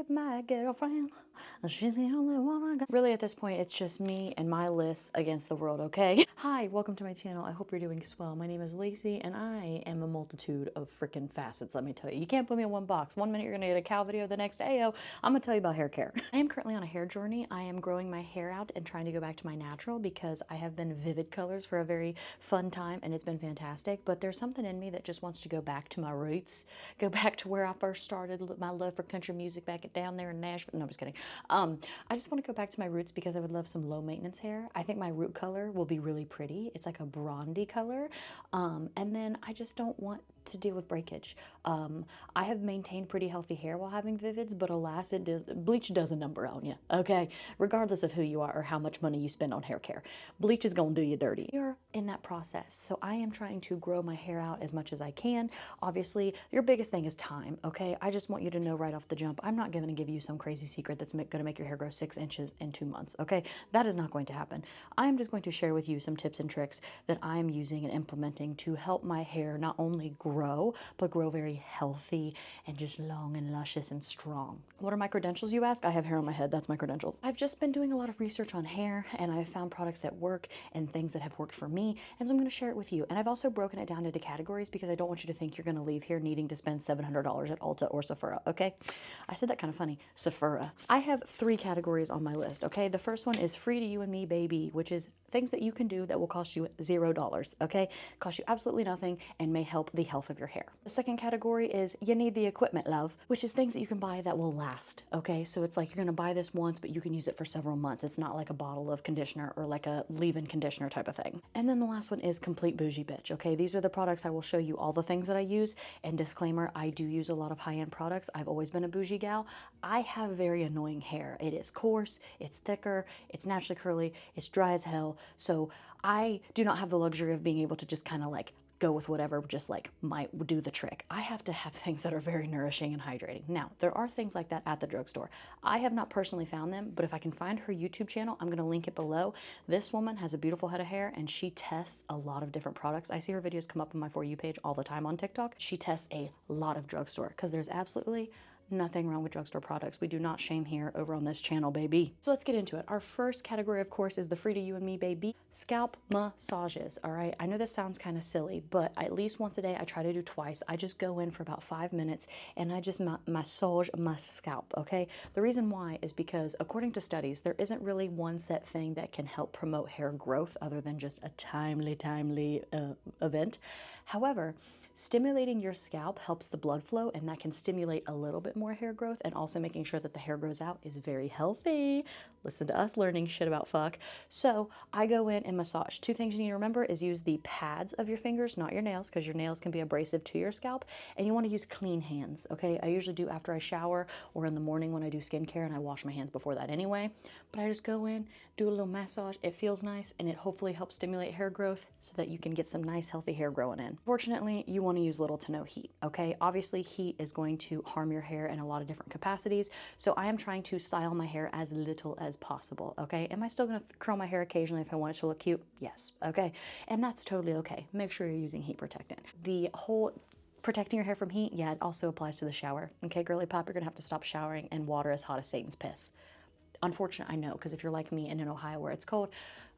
at my girlfriend. She's the only one I got. Really, at this point, it's just me and my list against the world, okay? Hi, welcome to my channel. I hope you're doing swell. My name is Lacey, and I am a multitude of freaking facets, let me tell you. You can't put me in one box. One minute you're gonna get a cow video, the next, ayo, I'm gonna tell you about hair care. I am currently on a hair journey. I am growing my hair out and trying to go back to my natural because I have been vivid colors for a very fun time, and it's been fantastic. But there's something in me that just wants to go back to my roots, go back to where I first started, my love for country music back down there in Nashville. No, I'm just kidding. I just want to go back to my roots because I would love some low maintenance hair. I think my root color will be really pretty. It's like a bronzy color. And then I just don't want to deal with breakage. I have maintained pretty healthy hair while having vivids, but alas, bleach does a number on you, okay? Regardless of who you are or how much money you spend on hair care, bleach is gonna do you dirty. You're in that process, so I am trying to grow my hair out as much as I can. Obviously, your biggest thing is time, okay? I just want you to know right off the jump, I'm not going to give you some crazy secret that's gonna make your hair grow 6 inches in 2 months, okay? That is not going to happen. I'm just going to share with you some tips and tricks that I'm using and implementing to help my hair not only grow, but grow very healthy and just long and luscious and strong. What are my credentials, you ask? I have hair on my head. That's my credentials. I've just been doing a lot of research on hair, and I've found products that work and things that have worked for me, and so I'm going to share it with you. And I've also broken it down into categories because I don't want you to think you're going to leave here needing to spend $700 at Ulta or Sephora, okay? I said that kind of funny, Sephora. I have 3 categories on my list, okay? The first one is free to you and me, baby, which is things that you can do that will cost you $0, okay? Cost you absolutely nothing and may help the health of your hair. The second category is you need the equipment, love, which is things that you can buy that will last, okay? So it's like you're gonna buy this once, but you can use it for several months. It's not like a bottle of conditioner or like a leave-in conditioner type of thing. And then the last one is complete bougie bitch, okay? These are the products I will show you all the things that I use. And disclaimer, I do use a lot of high-end products. I've always been a bougie gal. I have very annoying hair. It is coarse, it's thicker, it's naturally curly, it's dry as hell. So I do not have the luxury of being able to just kind of like go with whatever just like might do the trick. I have to have things that are very nourishing and hydrating. Now, there are things like that at the drugstore. I have not personally found them, but if I can find her YouTube channel, I'm gonna link it below. This woman has a beautiful head of hair and she tests a lot of different products. I see her videos come up on my For You page all the time on TikTok. She tests a lot of drugstore because there's absolutely nothing wrong with drugstore products. We do not shame here over on this channel, baby. So let's get into it. Our first category, of course, is the free to you and me, baby. Scalp massages, all right? I know this sounds kind of silly, but at least once a day, I try to do twice. I just go in for about 5 minutes and I just massage my scalp, okay? The reason why is because according to studies, there isn't really one set thing that can help promote hair growth other than just a timely event. However, stimulating your scalp helps the blood flow, and that can stimulate a little bit more hair growth, and also making sure that the hair grows out is very healthy. Listen to us learning shit about fuck. So I go in and massage. 2 things you need to remember is use the pads of your fingers, not your nails, because your nails can be abrasive to your scalp, and you want to use clean hands, okay? I usually do after I shower or in the morning when I do skincare, and I wash my hands before that anyway. But I just go in, do a little massage. It feels nice, and it hopefully helps stimulate hair growth so that you can get some nice healthy hair growing in. Fortunately, you want to use little to no heat, okay? Obviously, heat is going to harm your hair in a lot of different capacities, so I am trying to style my hair as little as possible, okay? Am I still gonna curl my hair occasionally if I want it to look cute? Yes, okay? And that's totally okay. Make sure you're using heat protectant. The whole protecting your hair from heat, yeah, it also applies to the shower, okay, girly pop? You're gonna have to stop showering in water as hot as Satan's piss. Unfortunate, I know, because if you're like me and in Ohio where it's cold,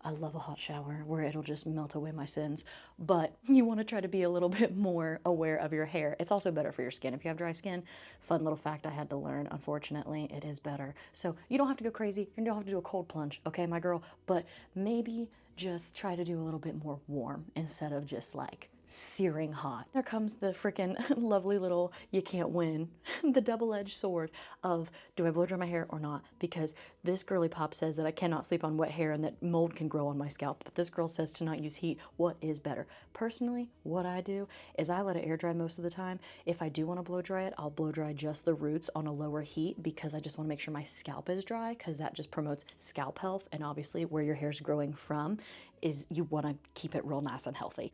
I love a hot shower where it'll just melt away my sins. But you want to try to be a little bit more aware of your hair. It's also better for your skin. If you have dry skin, fun little fact I had to learn, unfortunately, it is better. So you don't have to go crazy. You don't have to do a cold plunge, okay, my girl? But maybe just try to do a little bit more warm instead of just like searing hot. There comes the freaking lovely little you can't win, the double-edged sword of do I blow dry my hair or not? Because this girly pop says that I cannot sleep on wet hair and that mold can grow on my scalp, but this girl says to not use heat. What is better? Personally, what I do is I let it air dry most of the time. If I do want to blow dry it, I'll blow dry just the roots on a lower heat because I just want to make sure my scalp is dry, because that just promotes scalp health, and obviously where your hair's growing from is you want to keep it real nice and healthy.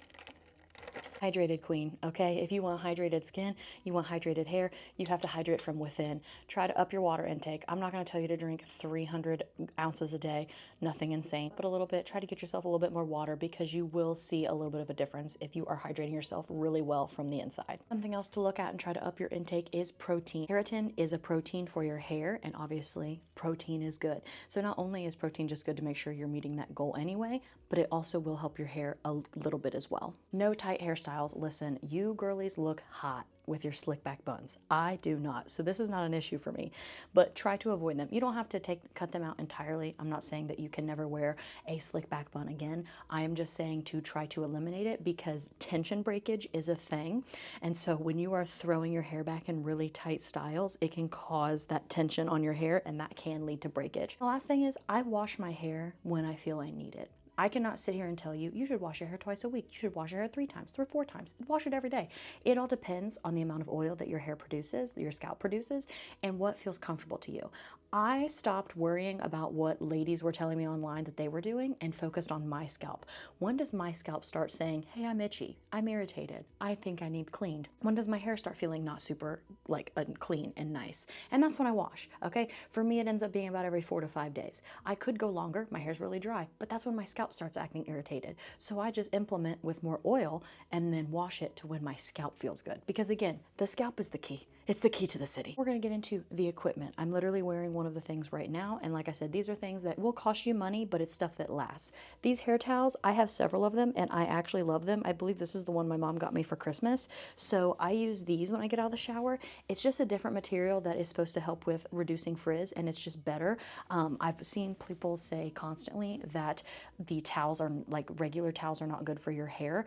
Hydrated queen, okay? If you want hydrated skin, you want hydrated hair, you have to hydrate from within. Try to up your water intake. I'm not gonna tell you to drink 300 ounces a day, nothing insane, but a little bit. Try to get yourself a little bit more water because you will see a little bit of a difference if you are hydrating yourself really well from the inside. Something else to look at and try to up your intake is protein. Keratin is a protein for your hair, and obviously protein is good. So not only is protein just good to make sure you're meeting that goal anyway, but it also will help your hair a little bit as well. No tight hairstyles. Listen, you girlies look hot with your slick back buns. I do not. So this is not an issue for me, but try to avoid them. You don't have to cut them out entirely. I'm not saying that you can never wear a slick back bun again. I am just saying to try to eliminate it because tension breakage is a thing. And so when you are throwing your hair back in really tight styles, it can cause that tension on your hair and that can lead to breakage. The last thing is I wash my hair when I feel I need it. I cannot sit here and tell you, you should wash your hair twice a week. You should wash your hair 3 times, 3 or 4 times. Wash it every day. It all depends on the amount of oil that your hair produces, that your scalp produces, and what feels comfortable to you. I stopped worrying about what ladies were telling me online that they were doing and focused on my scalp. When does my scalp start saying, hey, I'm itchy, I'm irritated, I think I need cleaned? When does my hair start feeling not super like clean and nice? And that's when I wash, okay? For me, it ends up being about every 4 to 5 days. I could go longer, my hair's really dry, but that's when my scalp starts acting irritated. So I just implement with more oil and then wash it to when my scalp feels good. Because again, the scalp is the key. It's the key to the city. We're gonna get into the equipment. I'm literally wearing one of the things right now. And like I said, these are things that will cost you money, but it's stuff that lasts. These hair towels, I have several of them and I actually love them. I believe this is the one my mom got me for Christmas. So I use these when I get out of the shower. It's just a different material that is supposed to help with reducing frizz and it's just better. I've seen people say constantly that the towels are like regular towels are not good for your hair.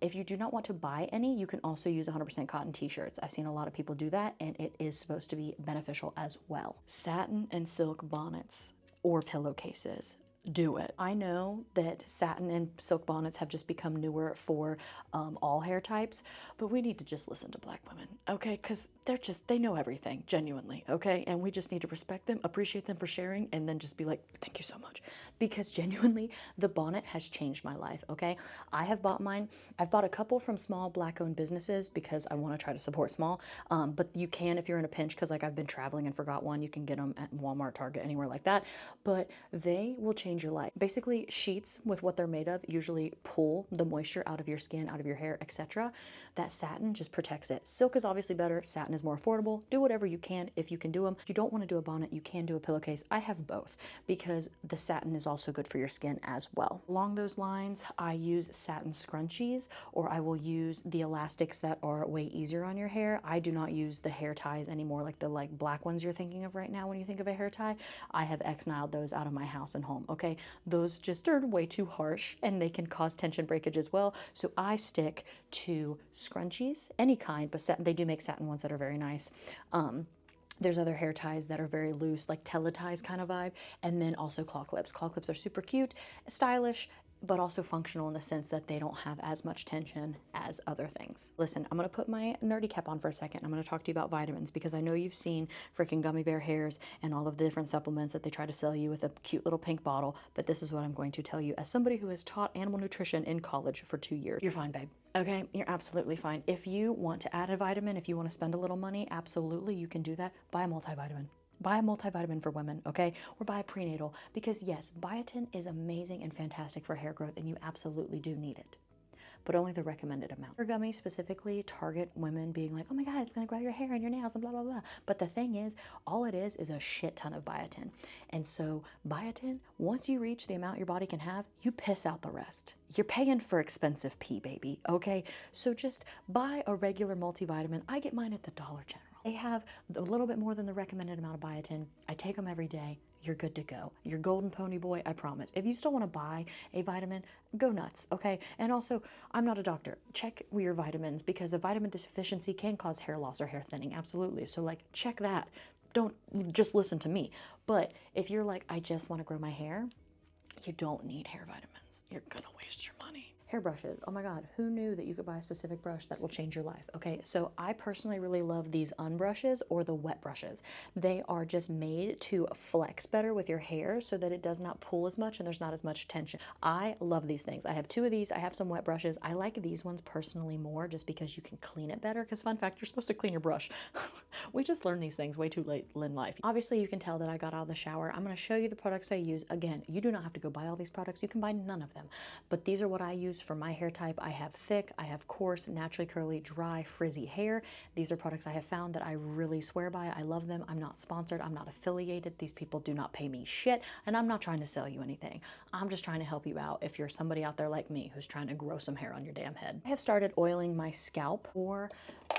If you do not want to buy any, you can also use 100% cotton t-shirts. I've seen a lot of people do that and it is supposed to be beneficial as well. Satin and silk bonnets or pillowcases. Do it. I know that satin and silk bonnets have just become newer for all hair types, but we need to just listen to Black women, okay? Because they know everything, genuinely, okay? And we just need to respect them, appreciate them for sharing, and then just be like, thank you so much. Because genuinely, the bonnet has changed my life, okay? I have bought mine. I've bought a couple from small Black-owned businesses because I want to try to support small, but you can if you're in a pinch, because like I've been traveling and forgot one, you can get them at Walmart, Target, anywhere like that, but they will change your life. Basically, sheets with what they're made of usually pull the moisture out of your skin, out of your hair, etc. That satin just protects it. Silk is obviously better. Satin is more affordable. Do whatever you can if you can do them. If you don't want to do a bonnet, you can do a pillowcase. I have both because the satin is also good for your skin as well. Along those lines, I use satin scrunchies, or I will use the elastics that are way easier on your hair. I do not use the hair ties anymore, like the black ones you're thinking of right now when you think of a hair tie. I have ex-niled those out of my house and home, okay? Those just are way too harsh and they can cause tension breakage as well. So I stick to scrunchies, any kind, but they do make satin ones that are very nice. There's other hair ties that are very loose, like teleties kind of vibe, and then also claw clips. Claw clips are super cute, stylish, but also functional in the sense that they don't have as much tension as other things. Listen, I'm gonna put my nerdy cap on for a second. I'm gonna talk to you about vitamins because I know you've seen freaking gummy bear hairs and all of the different supplements that they try to sell you with a cute little pink bottle, but this is what I'm going to tell you as somebody who has taught animal nutrition in college for 2 years. You're fine, babe. Okay, you're absolutely fine. If you want to add a vitamin, if you want to spend a little money, absolutely, you can do that. Buy a multivitamin. Buy a multivitamin for women, okay? Or buy a prenatal, because yes, biotin is amazing and fantastic for hair growth, and you absolutely do need it, but only the recommended amount. Hair gummies specifically target women being like, oh my God, it's gonna grow your hair and your nails and blah, blah, blah. But the thing is, all it is a shit ton of biotin. And so biotin, once you reach the amount your body can have, you piss out the rest. You're paying for expensive pee, baby, okay? So just buy a regular multivitamin. I get mine at the Dollar General. They have a little bit more than the recommended amount of biotin. I take them every day. You're good to go. You're golden pony boy, I promise. If you still want to buy a vitamin, go nuts, okay? And also, I'm not a doctor. Check your vitamins because a vitamin deficiency can cause hair loss or hair thinning, absolutely. So like, check that. Don't just listen to me. But if you're like, I just want to grow my hair, you don't need hair vitamins. You're gonna waste your money. Hairbrushes. Oh my God, who knew that you could buy a specific brush that will change your life? Okay, so I personally really love these unbrushes or the wet brushes. They are just made to flex better with your hair so that it does not pull as much and there's not as much tension. I love these things. I have two of these. I have some wet brushes. I like these ones personally more just because you can clean it better. Because fun fact, you're supposed to clean your brush. We just learned these things way too late in life. Obviously, you can tell that I got out of the shower. I'm going to show you the products I use. Again, you do not have to go buy all these products. You can buy none of them. But these are what I use for my hair type. I have thick, I have coarse, naturally curly, dry, frizzy hair. These are products I have found that I really swear by. I love them. I'm not sponsored. I'm not affiliated. These people do not pay me shit. And I'm not trying to sell you anything. I'm just trying to help you out if you're somebody out there like me who's trying to grow some hair on your damn head. I have started oiling my scalp or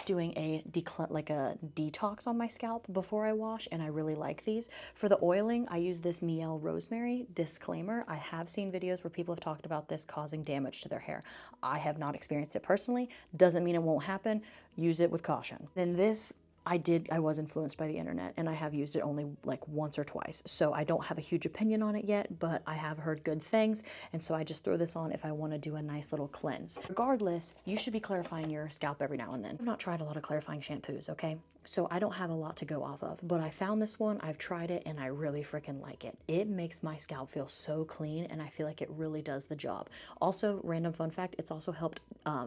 doing a detox on my scalp before I wash, and I really like these. For the oiling, I use this Mielle Rosemary. Disclaimer, I have seen videos where people have talked about this causing damage to their hair. I have not experienced it personally. Doesn't mean it won't happen. Use it with caution. Then this, I was influenced by the internet, and I have used it only like once or twice. So I don't have a huge opinion on it yet, but I have heard good things. And so I just throw this on if I want to do a nice little cleanse. Regardless, you should be clarifying your scalp every now and then. I've not tried a lot of clarifying shampoos, okay? So I don't have a lot to go off of, but I found this one, I've tried it, and I really freaking like it. It makes my scalp feel so clean, and I feel like it really does the job. Also, random fun fact, it's also helped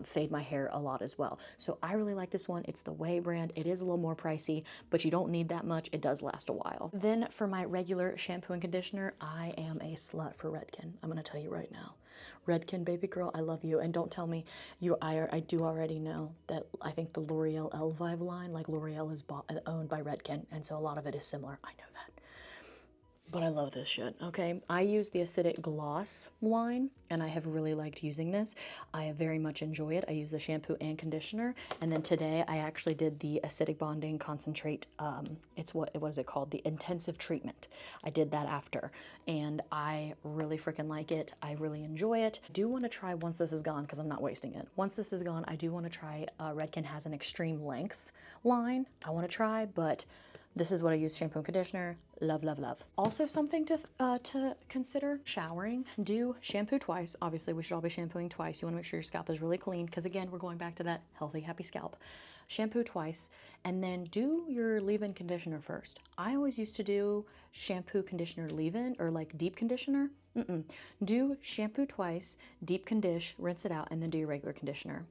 fade my hair a lot as well. So I really like this one. It's the Way brand. It is a little more pricey, but you don't need that much. It does last a while. Then for my regular shampoo and conditioner, I am a slut for Redken. I'm gonna tell you right now. Redken, baby girl, I love you. And don't tell me I do already know that I think the L'Oreal Elvive line, like L'Oreal is owned by Redken, and so a lot of it is similar. I know that. But I love this shit, okay? I use the acidic gloss line, and I have really liked using this. I very much enjoy it. I use the shampoo and conditioner, and then today I actually did the acidic bonding concentrate. It's what is it called? The intensive treatment. I did that after, and I really freaking like it. I really enjoy it. I do want to try once this is gone, because I'm not wasting it. Once this is gone, I do want to try, Redken has an extreme lengths line I want to try, but this is what I use, shampoo and conditioner. Love, love, love. Also something to consider, showering. Do shampoo twice. Obviously, we should all be shampooing twice. You wanna make sure your scalp is really clean, because again, we're going back to that healthy, happy scalp. Shampoo twice, and then do your leave-in conditioner first. I always used to do shampoo, conditioner, leave-in, or like deep conditioner. Do shampoo twice, deep condition, rinse it out, and then do your regular conditioner.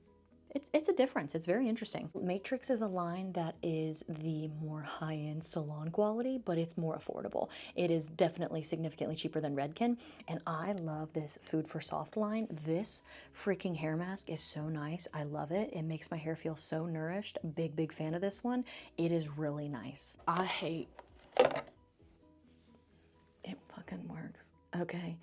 It's a difference. It's very interesting. Matrix is a line that is the more high-end salon quality, but it's more affordable. It is definitely significantly cheaper than Redken, and I love this Food for Soft line. This freaking hair mask is so nice. I love it. It makes my hair feel so nourished. Big, big fan of this one. It is really nice. I hate it. Fucking works. Okay.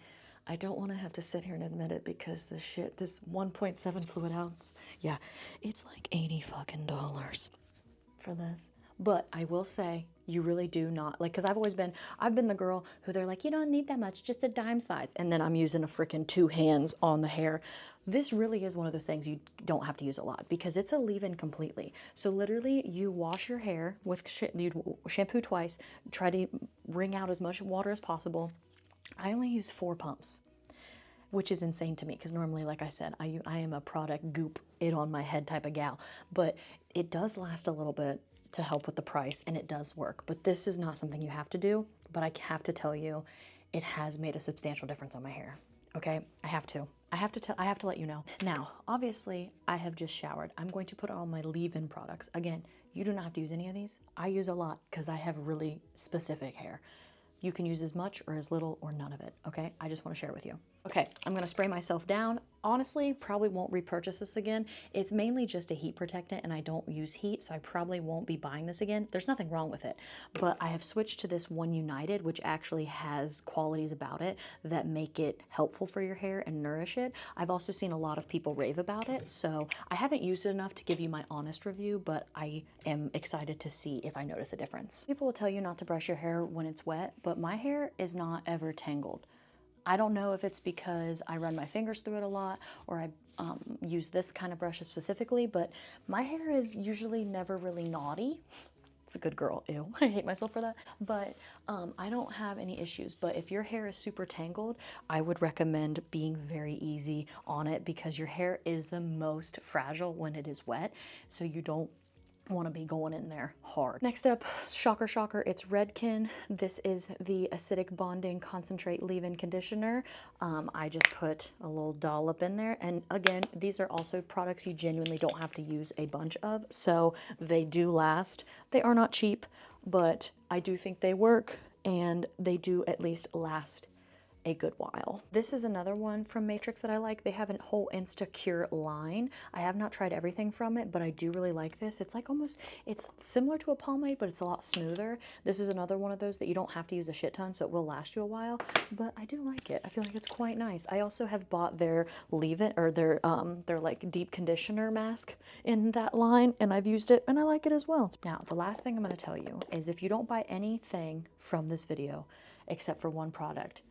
I don't want to have to sit here and admit it, because this 1.7 fluid ounce, yeah, it's like $80 fucking for this. But I will say, you really do not, like, because I've been the girl who they're like, you don't need that much, just a dime size. And then I'm using a freaking 2 hands on the hair. This really is one of those things you don't have to use a lot, because it's a leave-in completely. So literally, you wash your hair with, you shampoo twice, try to wring out as much water as possible. I only use 4 pumps, which is insane to me, because normally, like I said, I am a product goop it on my head type of gal, but it does last a little bit to help with the price, and it does work. But this is not something you have to do, but I have to tell you, it has made a substantial difference on my hair. Okay, I have to let you know. Now, obviously, I have just showered. I'm going to put on my leave-in products. Again, you do not have to use any of these. I use a lot because I have really specific hair. You can use as much or as little or none of it, okay? I just want to share with you. Okay, I'm gonna spray myself down. Honestly, probably won't repurchase this again. It's mainly just a heat protectant, and I don't use heat, so I probably won't be buying this again. There's nothing wrong with it, but I have switched to this One United, which actually has qualities about it that make it helpful for your hair and nourish it. I've also seen a lot of people rave about it, so I haven't used it enough to give you my honest review, but I am excited to see if I notice a difference. People will tell you not to brush your hair when it's wet, but my hair is not ever tangled. I don't know if it's because I run my fingers through it a lot, or I use this kind of brush specifically, but my hair is usually never really naughty. It's a good girl. Ew, I hate myself for that. But I don't have any issues. But if your hair is super tangled, I would recommend being very easy on it because your hair is the most fragile when it is wet. So you don't want to be going in there hard. Next up, shocker, shocker, it's Redken. This is the acidic bonding concentrate leave-in conditioner. I just put a little dollop in there. And again, these are also products you genuinely don't have to use a bunch of. So they do last. They are not cheap, but I do think they work and they do at least last a good while. This is another one from Matrix that I like. They have a whole Instacure line. I have not tried everything from it, but I do really like this. It's like almost, it's similar to a pomade, but it's a lot smoother. This is another one of those that you don't have to use a shit ton, so it will last you a while, but I do like it. I feel like it's quite nice. I also have bought their leave-in, or their like deep conditioner mask in that line, and I've used it and I like it as well. Now, the last thing I'm gonna tell you is if you don't buy anything from this video, except for one product,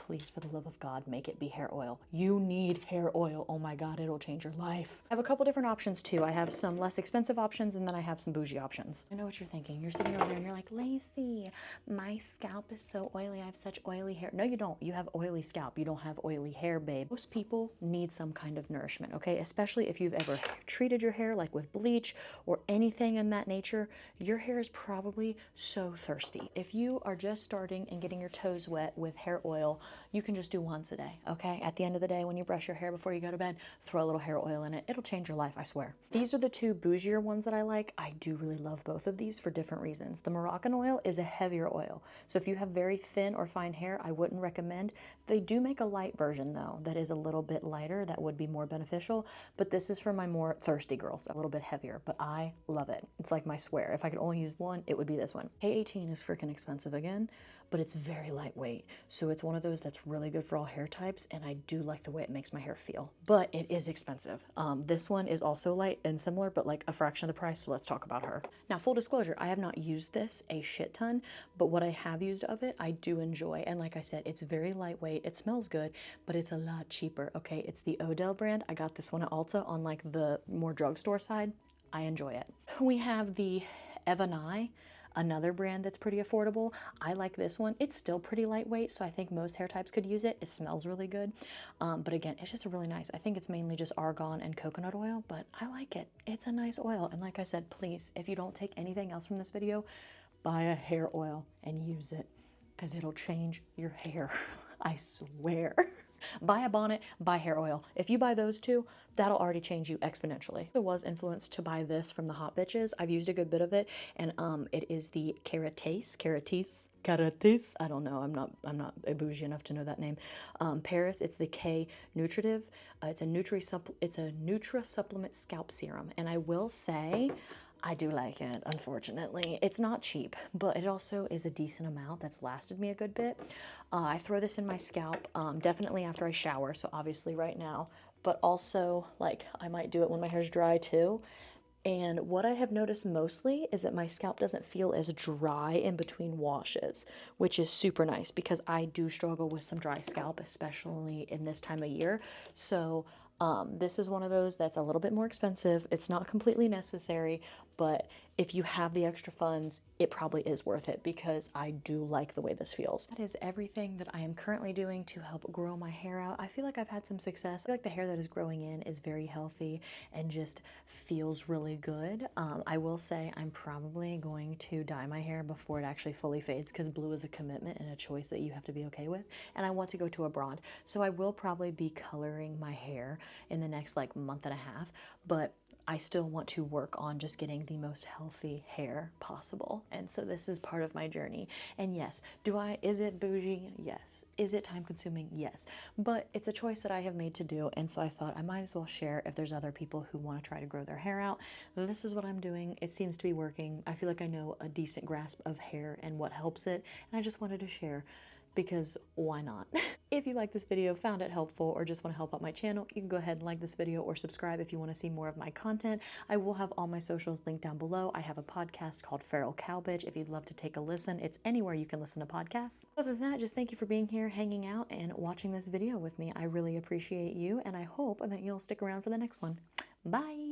please, for the love of God, make it be hair oil. You need hair oil. Oh my God, it'll change your life. I have a couple different options too. I have some less expensive options and then I have some bougie options. I know what you're thinking. You're sitting over there and you're like, Lacey, my scalp is so oily. I have such oily hair. No, you don't. You have oily scalp. You don't have oily hair, babe. Most people need some kind of nourishment, okay? Especially if you've ever treated your hair like with bleach or anything in that nature, your hair is probably so thirsty. If you are just starting and getting your toes wet with hair oil, you can just do once a day, okay? At the end of the day, when you brush your hair before you go to bed, throw a little hair oil in it. It'll change your life, I swear. These are the two bougier ones that I like. I do really love both of these for different reasons. The Moroccan oil is a heavier oil. So if you have very thin or fine hair, I wouldn't recommend. They do make a light version though, that is a little bit lighter, that would be more beneficial. But this is for my more thirsty girls, a little bit heavier, but I love it. It's like my swear. If I could only use one, it would be this one. K18 is freaking expensive again, but it's very lightweight. So it's one of those that's really good for all hair types, and I do like the way it makes my hair feel, but it is expensive. This one is also light and similar, but like a fraction of the price, so let's talk about her. Now, full disclosure, I have not used this a shit ton, but what I have used of it, I do enjoy. And like I said, it's very lightweight, it smells good, but it's a lot cheaper, okay? It's the Odell brand. I got this one at Ulta on like the more drugstore side. I enjoy it. We have the Evanai, another brand that's pretty affordable. I like this one. It's still pretty lightweight, so I think most hair types could use it. It smells really good. But again, it's just really nice. I think it's mainly just argan and coconut oil, but I like it. It's a nice oil. And like I said, please, if you don't take anything else from this video, buy a hair oil and use it because it'll change your hair. I swear. Buy a bonnet, buy hair oil. If you buy those two, that'll already change you exponentially. I was influenced to buy this from the Hot Bitches. I've used a good bit of it, and it is the Caratis. I don't know. I'm not bougie enough to know that name. Paris. It's the K Nutritive. It's a Nutra Supplement Scalp Serum, and I will say, I do like it, unfortunately. It's not cheap, but it also is a decent amount that's lasted me a good bit. I throw this in my scalp, definitely after I shower, so obviously right now, but also like I might do it when my hair's dry too. And what I have noticed mostly is that my scalp doesn't feel as dry in between washes, which is super nice because I do struggle with some dry scalp, especially in this time of year. So this is one of those that's a little bit more expensive. It's not completely necessary, but if you have the extra funds, it probably is worth it because I do like the way this feels. That is everything that I am currently doing to help grow my hair out. I feel like I've had some success. I feel like the hair that is growing in is very healthy and just feels really good. I will say I'm probably going to dye my hair before it actually fully fades because blue is a commitment and a choice that you have to be okay with. And I want to go to a blonde. So I will probably be coloring my hair in the next like month and a half, but I still want to work on just getting the most healthy hair possible. And so this is part of my journey. And yes, is it bougie? Yes. Is it time consuming? Yes. But it's a choice that I have made to do. And so I thought I might as well share if there's other people who want to try to grow their hair out. This is what I'm doing. It seems to be working. I feel like I know a decent grasp of hair and what helps it. And I just wanted to share because why not? If you like this video, found it helpful, or just want to help out my channel, you can go ahead and like this video or subscribe if you want to see more of my content. I will have all my socials linked down below. I have a podcast called Feral Cow Bitch if you'd love to take a listen. It's anywhere you can listen to podcasts. Other than that, just thank you for being here, hanging out, and watching this video with me. I really appreciate you, and I hope that you'll stick around for the next one. Bye!